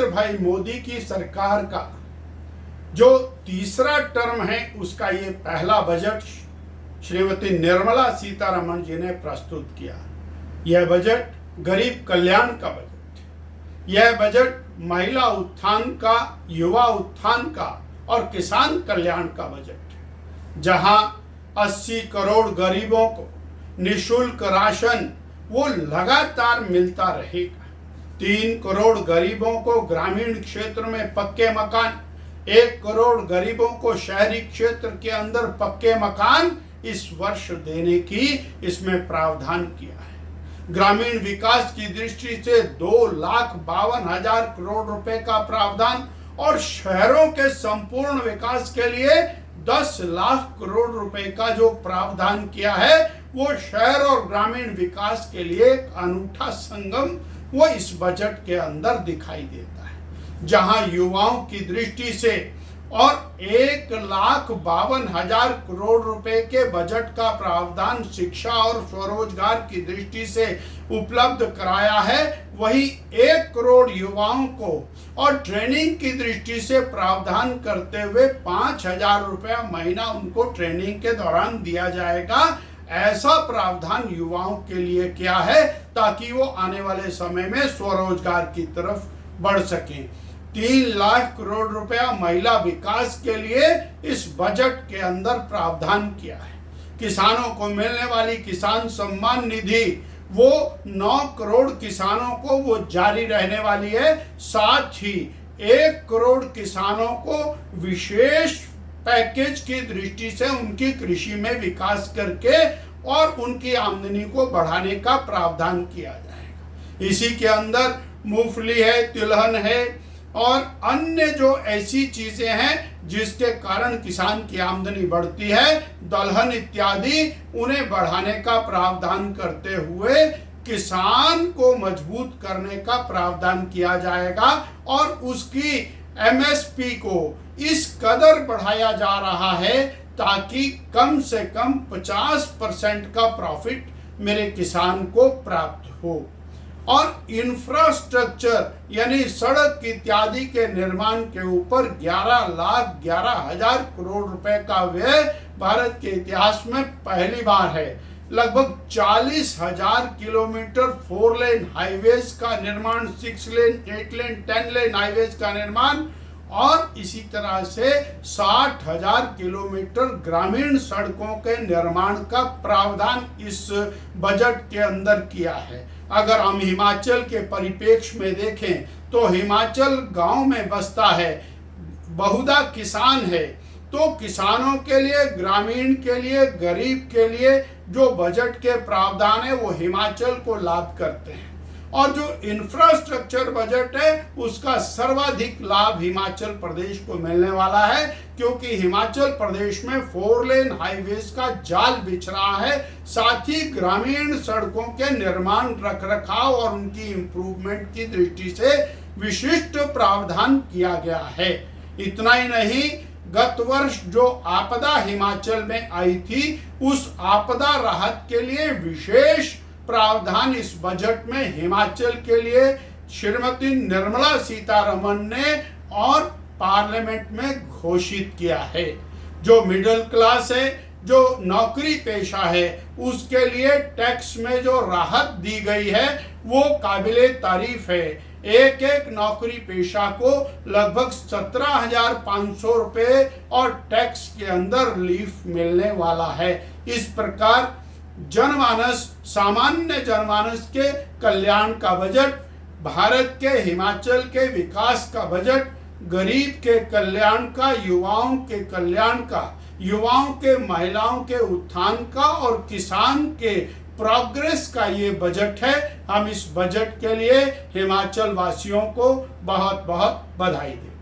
नरेंद्र भाई मोदी की सरकार का जो तीसरा टर्म है उसका ये पहला बजट श्रीमती निर्मला सीतारमण जी ने प्रस्तुत किया। यह बजट गरीब कल्याण का बजट, यह बजट महिला उत्थान का, युवा उत्थान का और किसान कल्याण का बजट, जहां 80 करोड़ गरीबों को निःशुल्क राशन वो लगातार मिलता रहेगा। 3 करोड़ गरीबों को ग्रामीण क्षेत्र में पक्के मकान, 1 करोड़ गरीबों को शहरी क्षेत्र के अंदर पक्के मकान इस वर्ष देने की इसमें प्रावधान किया है। ग्रामीण विकास की दृष्टि से 2,52,000 करोड़ रुपए का प्रावधान और शहरों के संपूर्ण विकास के लिए 10 लाख करोड़ रुपए का जो प्रावधान किया है वो शहर और ग्रामीण विकास के लिए एक अनूठा संगम वो इस बजट के अंदर दिखाई देता है। जहां युवाओं की दृष्टि से और 1,52,000 करोड़ रुपए के बजट का प्रावधान शिक्षा और स्वरोजगार की दृष्टि से उपलब्ध कराया है, वही 1 करोड़ युवाओं को और ट्रेनिंग की दृष्टि से प्रावधान करते हुए 5,000 रुपया महीना उनको ट्रेनिंग के दौरान दिया जाएगा। ऐसा प्रावधान युवाओं के लिए क्या है ताकि वो आने वाले समय में स्वरोजगार की तरफ बढ़ सकें। 3 लाख करोड़ रुपया महिला विकास के लिए इस बजट के अंदर प्रावधान किया है। किसानों को मिलने वाली किसान सम्मान निधि वो 9 करोड़ किसानों को वो जारी रहने वाली है। साथ ही 1 करोड़ किसानों को विशेष पैकेज की दृष्टि से उनकी कृषि में विकास करके और उनकी आमदनी को बढ़ाने का प्रावधान किया जाएगा। इसी के अंदर मूंगफली है, तिलहन है और अन्य जो ऐसी चीजें हैं जिसके कारण किसान की आमदनी बढ़ती है, दलहन इत्यादि, उन्हें बढ़ाने का प्रावधान करते हुए किसान को मजबूत करने का प्रावधान किया जाएगा और उसकी एमएसपी को इस कदर बढ़ाया जा रहा है ताकि कम से कम 50% का प्रॉफिट मेरे किसान को प्राप्त हो। और इंफ्रास्ट्रक्चर यानी सड़क इत्यादि के निर्माण के ऊपर 11,11,000 करोड़ रुपए का व्यय भारत के इतिहास में पहली बार है। लगभग 40,000 किलोमीटर 4 लेन हाईवेज का निर्माण, 6 लेन, 8 लेन, 10 लेन हाईवेज का निर्माण और इसी तरह से 60,000 किलोमीटर ग्रामीण सड़कों के निर्माण का प्रावधान इस बजट के अंदर किया है। अगर हम हिमाचल के परिप्रेक्ष्य में देखें तो हिमाचल गांव में बसता है, बहुधा किसान है, तो किसानों के लिए, ग्रामीण के लिए, गरीब के लिए जो बजट के प्रावधान है वो हिमाचल को लाभ करते हैं। और जो इंफ्रास्ट्रक्चर बजट है उसका सर्वाधिक लाभ हिमाचल प्रदेश को मिलने वाला है, क्योंकि हिमाचल प्रदेश में 4 लेन हाईवेज का जाल बिछ रहा है। साथ ही ग्रामीण सड़कों के निर्माण, रखरखाव और उनकी इंप्रूवमेंट की दृष्टि से विशिष्ट प्रावधान किया गया है। इतना ही नहीं, गत वर्ष जो आपदा हिमाचल में आई थी उस आपदा राहत के लिए विशेष प्रावधान इस बजट में हिमाचल के लिए श्रीमती निर्मला सीतारमण ने और पार्लियामेंट में घोषित किया है। जो मिडिल क्लास है, जो नौकरी पेशा है, उसके लिए टैक्स में जो राहत दी गई है वो काबिले तारीफ है। एक नौकरी पेशा को लगभग 17,500 रुपए और टैक्स के अंदर रिलीफ मिलने वाला है। इस प्रकार जनमानस, सामान्य जनमानस के कल्याण का बजट, भारत के हिमाचल के विकास का बजट, गरीब के कल्याण का, युवाओं के कल्याण का, युवाओं के, महिलाओं के उत्थान का और किसान के प्रोग्रेस का ये बजट है। हम इस बजट के लिए हिमाचल वासियों को बहुत बहुत बधाई दें।